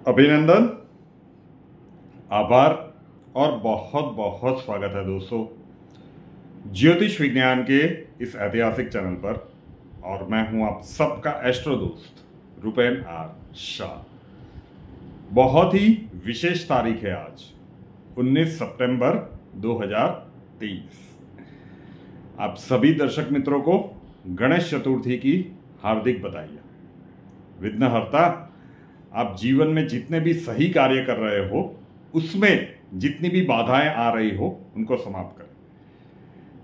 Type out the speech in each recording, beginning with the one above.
अभिनंदन, आभार और बहुत बहुत स्वागत है दोस्तों ज्योतिष विज्ञान के इस ऐतिहासिक चैनल पर। और मैं हूं आप सबका एस्ट्रो दोस्त रूपेन आर शाह। बहुत ही विशेष तारीख है आज 19 सितंबर 2023। आप सभी दर्शक मित्रों को गणेश चतुर्थी की हार्दिक बधाइयाँ। विघ्नहर्ता आप जीवन में जितने भी सही कार्य कर रहे हो उसमें जितनी भी बाधाएं आ रही हो उनको समाप्त करें,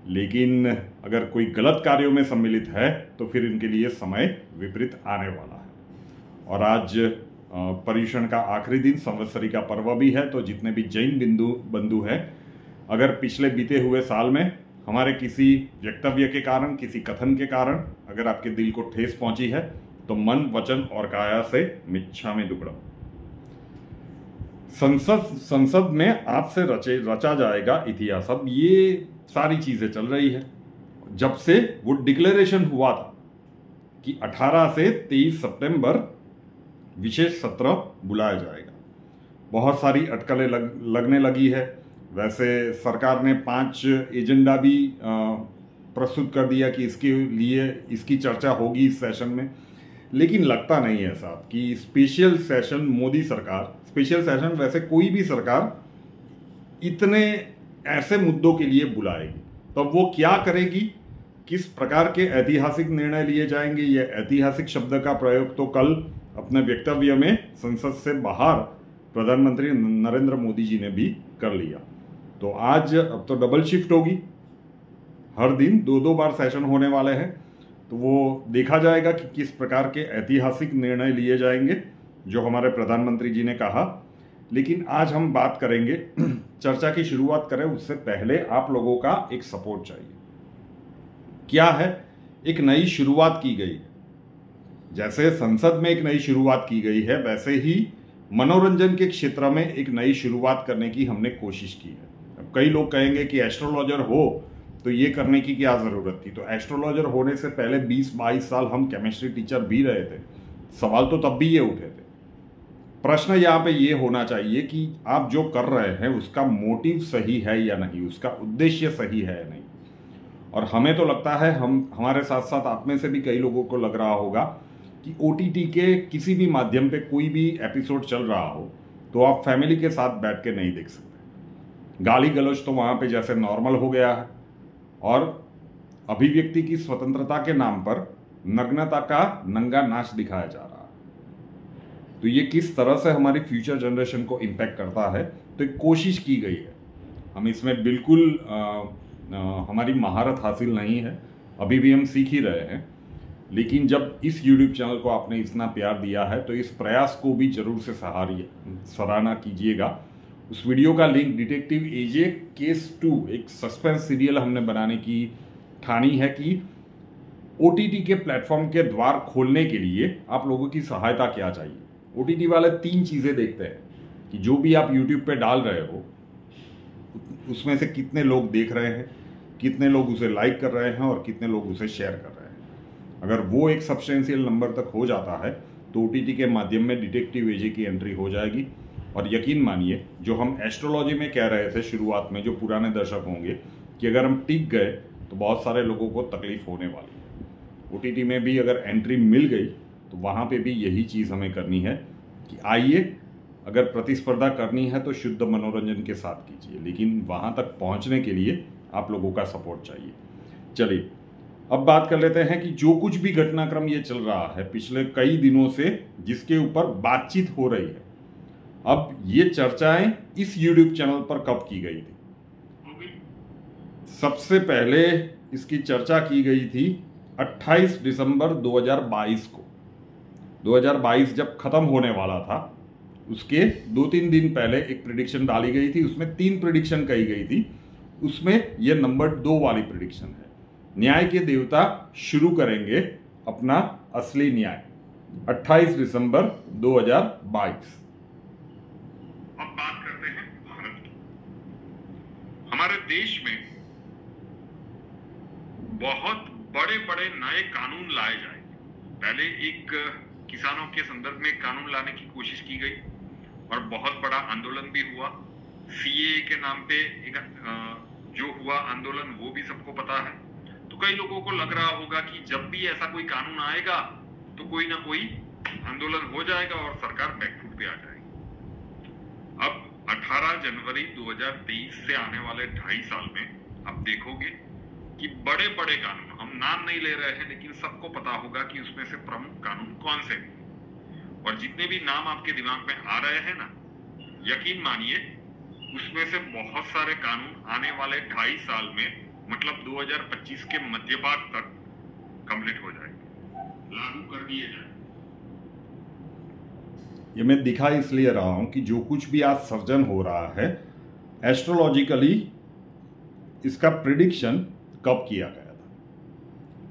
लेकिन अगर कोई गलत कार्यों में सम्मिलित है तो फिर इनके लिए समय विपरीत आने वाला है। और आज पर्युषण का आखिरी दिन, संवत्सरी का पर्व भी है। तो जितने भी जैन बंधु हैं, अगर पिछले बीते हुए साल में हमारे किसी वक्तव्य के कारण, किसी कथन के कारण अगर आपके दिल को ठेस पहुंची है तो मन, वचन और काया से मिच्छामि दुक्कडम। संसद में आज से रचा जाएगा इतिहास। अब ये सारी चीजें चल रही है जब से वो डिक्लेरेशन हुआ था कि 18 से 23 सितंबर विशेष सत्र बुलाया जाएगा। बहुत सारी अटकलें लगने लगी है। वैसे सरकार ने 5 एजेंडा भी प्रस्तुत कर दिया कि इसके लिए इसकी चर्चा होगी इस सेशन में, लेकिन लगता नहीं है साहब कि स्पेशल सेशन मोदी सरकार, स्पेशल सेशन वैसे कोई भी सरकार इतने ऐसे मुद्दों के लिए बुलाएगी। तो वो क्या करेगी, किस प्रकार के ऐतिहासिक निर्णय लिए जाएंगे, ये ऐतिहासिक शब्द का प्रयोग तो कल अपने वक्तव्य में संसद से बाहर प्रधानमंत्री नरेंद्र मोदी जी ने भी कर लिया। तो आज अब तो डबल शिफ्ट होगी, हर दिन 2-2 बार सेशन होने वाले हैं। तो वो देखा जाएगा कि किस प्रकार के ऐतिहासिक निर्णय लिए जाएंगे जो हमारे प्रधानमंत्री जी ने कहा। लेकिन आज हम बात करेंगे, चर्चा की शुरुआत करें उससे पहले आप लोगों का एक सपोर्ट चाहिए। क्या है, एक नई शुरुआत की गई है। जैसे संसद में एक नई शुरुआत की गई है, वैसे ही मनोरंजन के क्षेत्र में एक नई शुरुआत करने की हमने कोशिश की है। अब कई लोग कहेंगे कि एस्ट्रोलॉजर हो तो ये करने की क्या ज़रूरत थी। तो एस्ट्रोलॉजर होने से पहले 20-22 साल हम केमिस्ट्री टीचर भी रहे थे। सवाल तो तब भी ये उठे थे। प्रश्न यहाँ पे ये होना चाहिए कि आप जो कर रहे हैं उसका मोटिव सही है या नहीं, उसका उद्देश्य सही है या नहीं। और हमें तो लगता है, हमारे साथ साथ आप में से भी कई लोगों को लग रहा होगा कि OTT के किसी भी माध्यम पे कोई भी एपिसोड चल रहा हो तो आप फैमिली के साथ बैठ के नहीं देख सकते। गाली गलौज तो वहाँ पे जैसे नॉर्मल हो गया है और अभिव्यक्ति की स्वतंत्रता के नाम पर नग्नता का नंगा नाच दिखाया जा रहा है। तो ये किस तरह से हमारी फ्यूचर जनरेशन को इम्पैक्ट करता है, तो एक कोशिश की गई है। हम इसमें बिल्कुल हमारी महारत हासिल नहीं है, अभी भी हम सीख ही रहे हैं। लेकिन जब इस YouTube चैनल को आपने इतना प्यार दिया है तो इस प्रयास को भी जरूर से सराहना कीजिएगा। उस वीडियो का लिंक डिटेक्टिव AJ केस 2, एक सस्पेंस सीरियल हमने बनाने की ठानी है कि OTT के प्लेटफॉर्म के द्वार खोलने के लिए आप लोगों की सहायता क्या चाहिए। OTT वाले 3 चीज़ें देखते हैं कि जो भी आप YouTube पे डाल रहे हो उसमें से कितने लोग देख रहे हैं, कितने लोग उसे लाइक कर रहे हैं और कितने लोग उसे शेयर कर रहे हैं। अगर वो एक सब्सटेंशियल नंबर तक हो जाता है तो OTT के माध्यम में डिटेक्टिव AJ की एंट्री हो जाएगी। और यकीन मानिए, जो हम एस्ट्रोलॉजी में कह रहे थे शुरुआत में, जो पुराने दर्शक होंगे, कि अगर हम टिक गए तो बहुत सारे लोगों को तकलीफ होने वाली है। OTT में भी अगर एंट्री मिल गई तो वहाँ पे भी यही चीज़ हमें करनी है कि आइए, अगर प्रतिस्पर्धा करनी है तो शुद्ध मनोरंजन के साथ कीजिए, लेकिन वहाँ तक पहुँचने के लिए आप लोगों का सपोर्ट चाहिए। चलिए अब बात कर लेते हैं कि जो कुछ भी घटनाक्रम ये चल रहा है पिछले कई दिनों से, जिसके ऊपर बातचीत हो रही है, अब ये चर्चाएं इस YouTube चैनल पर कब की गई थी। सबसे पहले इसकी चर्चा की गई थी 28 दिसंबर 2022 को। 2022 जब खत्म होने वाला था उसके 2-3 दिन पहले एक प्रिडिक्शन डाली गई थी। उसमें 3 प्रिडिक्शन कही गई थी, उसमें यह नंबर 2 वाली प्रिडिक्शन है। न्याय के देवता शुरू करेंगे अपना असली न्याय 28 दिसंबर 2022। अब बात करते हैं भारत की। हमारे देश में बहुत बड़े बड़े नए कानून लाए जाएंगे। पहले एक किसानों के संदर्भ में कानून लाने की कोशिश की गई, और बहुत बड़ा आंदोलन भी हुआ। सीएए के नाम पे एक जो हुआ आंदोलन वो भी सबको पता है। तो कई लोगों को लग रहा होगा कि जब भी ऐसा कोई कानून आएगा तो कोई ना कोई आंदोलन हो जाएगा और सरकार बैकफुट पे आ जाएगी। अब 18 जनवरी 2023 से आने वाले 2.5 साल में आप देखोगे कि बड़े बड़े कानून, हम नाम नहीं ले रहे हैं लेकिन सबको पता होगा कि उसमें से प्रमुख कानून कौन से हैं। और जितने भी नाम आपके दिमाग में आ रहे हैं ना, यकीन मानिए उसमें से बहुत सारे कानून आने वाले 2.5 साल में, मतलब 2025 के मध्य भाग तक कंप्लीट हो जाएंगे, लागू कर दिए जाएंगे। ये मैं दिखा इसलिए रहा हूं कि जो कुछ भी आज सर्जन हो रहा है, एस्ट्रोलॉजिकली इसका प्रिडिक्शन कब किया गया था?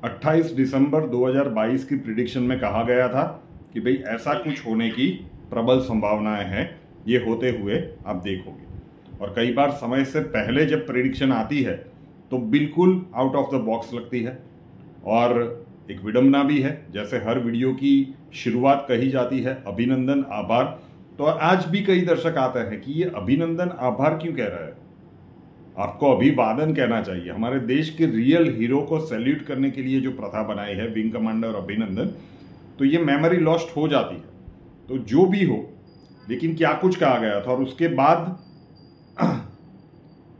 28 दिसंबर 2022 की प्रिडिक्शन में कहा गया था कि भाई ऐसा कुछ होने की प्रबल संभावनाएं हैं, ये होते हुए आप देखोगे। और कई बार समय से पहले जब प्रिडिक्शन आती है तो बिल्कुल आउट ऑफ द बॉक्स लगती है। और एक विडंबना भी है, जैसे हर वीडियो की शुरुआत कही जाती है अभिनंदन आभार, तो आज भी कई दर्शक आते हैं कि ये अभिनंदन आभार क्यों कह रहा है? आपको अभिवादन कहना चाहिए। हमारे देश के रियल हीरो को सैल्यूट करने के लिए जो प्रथा बनाई है विंग कमांडर अभिनंदन, तो ये मेमोरी लॉस्ट हो जाती है। तो जो भी हो, लेकिन क्या कुछ कहा गया था। और उसके बाद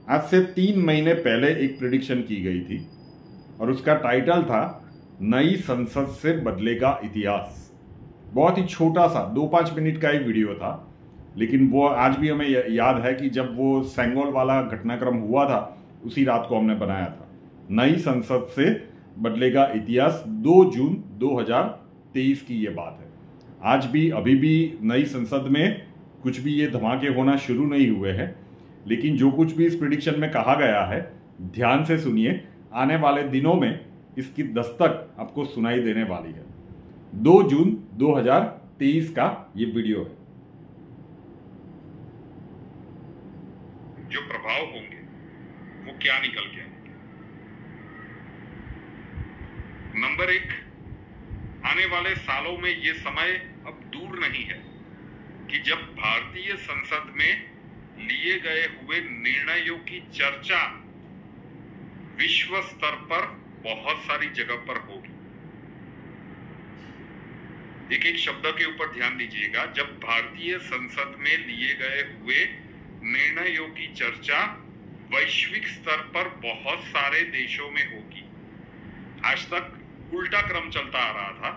आज से 3 महीने पहले एक प्रिडिक्शन की गई थी और उसका टाइटल था नई संसद से बदलेगा इतिहास। बहुत ही छोटा सा 2-5 मिनट का ही वीडियो था, लेकिन वो आज भी हमें याद है कि जब वो सेंगोल वाला घटनाक्रम हुआ था उसी रात को हमने बनाया था। नई संसद से बदलेगा इतिहास, 2 जून 2023 की ये बात है। आज भी अभी भी नई संसद में कुछ भी ये धमाके होना शुरू नहीं हुए हैं, लेकिन जो कुछ भी इस प्रिडिक्शन में कहा गया है ध्यान से सुनिए। आने वाले दिनों में इसकी दस्तक आपको सुनाई देने वाली है। 2 जून 2023 का ये वीडियो है। जो प्रभाव होंगे वो क्या निकल के आएंगे? नंबर 1, आने वाले सालों में ये समय अब दूर नहीं है कि जब भारतीय संसद में लिए गए हुए निर्णयों की चर्चा विश्व स्तर पर बहुत सारी जगह पर होगी। एक एक शब्द के ऊपर ध्यान दीजिएगा। जब भारतीय संसद में लिए गए हुए निर्णयों की चर्चा वैश्विक स्तर पर बहुत सारे देशों में होगी। आज तक उल्टा क्रम चलता आ रहा था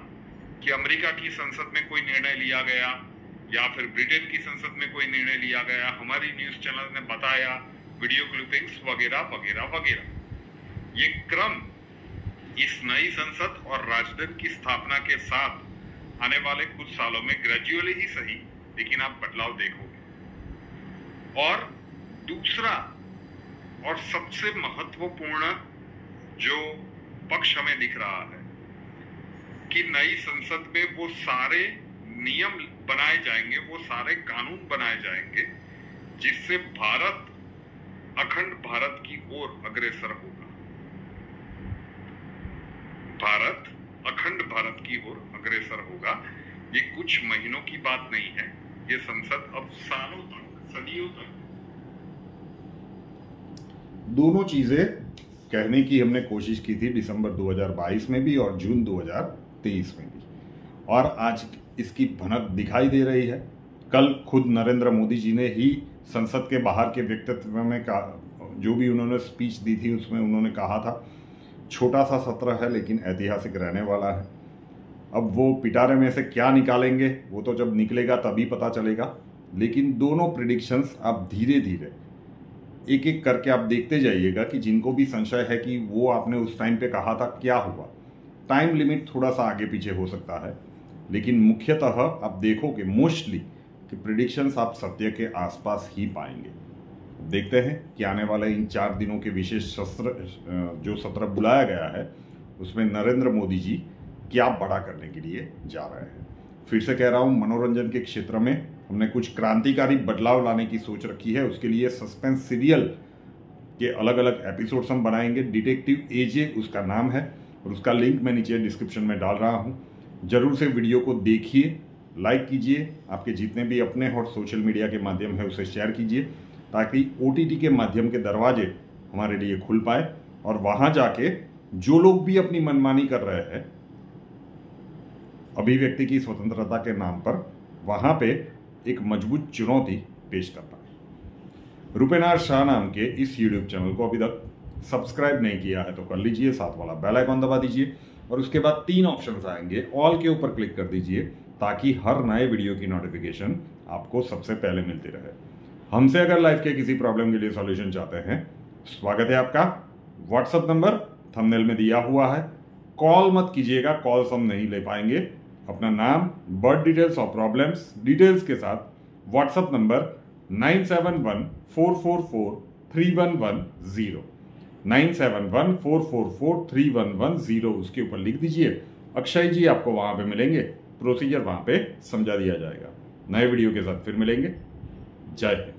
कि अमेरिका की संसद में कोई निर्णय लिया गया या फिर ब्रिटेन की संसद में कोई निर्णय लिया गया, हमारी न्यूज चैनल ने बताया, वीडियो क्लिपिंग्स वगैरह वगैरह वगैरह। ये क्रम इस नई संसद और राजदंड की स्थापना के साथ आने वाले कुछ सालों में ग्रेजुअली ही सही, लेकिन आप बदलाव देखोगे। और दूसरा और सबसे महत्वपूर्ण जो पक्ष हमें दिख रहा है कि नई संसद में वो सारे नियम बनाए जाएंगे, वो सारे कानून बनाए जाएंगे जिससे भारत अखंड भारत की ओर अग्रसर होगा। भारत अखंड भारत की ओर अग्रसर होगा। ये कुछ महीनों की बात नहीं है, ये संसद अब सालों तक, सदियों तक। दोनों चीजें कहने की हमने कोशिश की थी दिसंबर 2022 में भी और जून 2023 में भी, और आज इसकी भनक दिखाई दे रही है। कल खुद नरेंद्र मोदी जी ने ही संसद के बाहर के व्यक्तित्व में जो भी उन्होंने स्पीच दी थी उसमें उन्होंने कहा था छोटा सा सत्र है लेकिन ऐतिहासिक रहने वाला है। अब वो पिटारे में से क्या निकालेंगे वो तो जब निकलेगा तभी पता चलेगा, लेकिन दोनों प्रिडिक्शंस आप धीरे धीरे एक एक करके आप देखते जाइएगा कि जिनको भी संशय है कि वो आपने उस टाइम पे कहा था क्या हुआ। टाइम लिमिट थोड़ा सा आगे पीछे हो सकता है, लेकिन मुख्यतः आप देखोगे मोस्टली कि प्रिडिक्शंस आप सत्य के आसपास ही पाएंगे। देखते हैं कि आने वाले इन 4 दिनों के विशेष जो सत्र बुलाया गया है उसमें नरेंद्र मोदी जी क्या बड़ा करने के लिए जा रहे हैं। फिर से कह रहा हूँ, मनोरंजन के क्षेत्र में हमने कुछ क्रांतिकारी बदलाव लाने की सोच रखी है। उसके लिए सस्पेंस सीरियल के अलग अलग एपिसोड्स हम बनाएंगे। डिटेक्टिव एजे उसका नाम है और उसका लिंक मैं नीचे डिस्क्रिप्शन में डाल रहा हूँ। जरूर से वीडियो को देखिए, लाइक कीजिए, आपके जितने भी अपने और सोशल मीडिया के माध्यम है उसे शेयर कीजिए, ताकि OTT के माध्यम के दरवाजे हमारे लिए खुल पाए और वहां जाके जो लोग भी अपनी मनमानी कर रहे हैं अभिव्यक्ति की स्वतंत्रता के नाम पर, वहां पे एक मजबूत चुनौती पेश करता है। रूपेनार शाह नाम के इस यूट्यूब चैनल को अभी तक सब्सक्राइब नहीं किया है तो कर लीजिए, साथ वाला बेल आइकॉन दबा दीजिए और उसके बाद 3 ऑप्शंस आएंगे, ऑल के ऊपर क्लिक कर दीजिए ताकि हर नए वीडियो की नोटिफिकेशन आपको सबसे पहले मिलती रहे। हमसे अगर लाइफ के किसी प्रॉब्लम के लिए सॉल्यूशन चाहते हैं, स्वागत है आपका। व्हाट्सएप नंबर थंबनेल में दिया हुआ है। कॉल मत कीजिएगा, कॉल्स हम नहीं ले पाएंगे। अपना नाम, बर्थ डिटेल्स और प्रॉब्लम्स डिटेल्स के साथ व्हाट्सएप नंबर 9714443110 9714443110 उसके ऊपर लिख दीजिए। अक्षय जी आपको वहां पे मिलेंगे, प्रोसीजर वहां पे समझा दिया जाएगा। नए वीडियो के साथ फिर मिलेंगे। जय हिंद।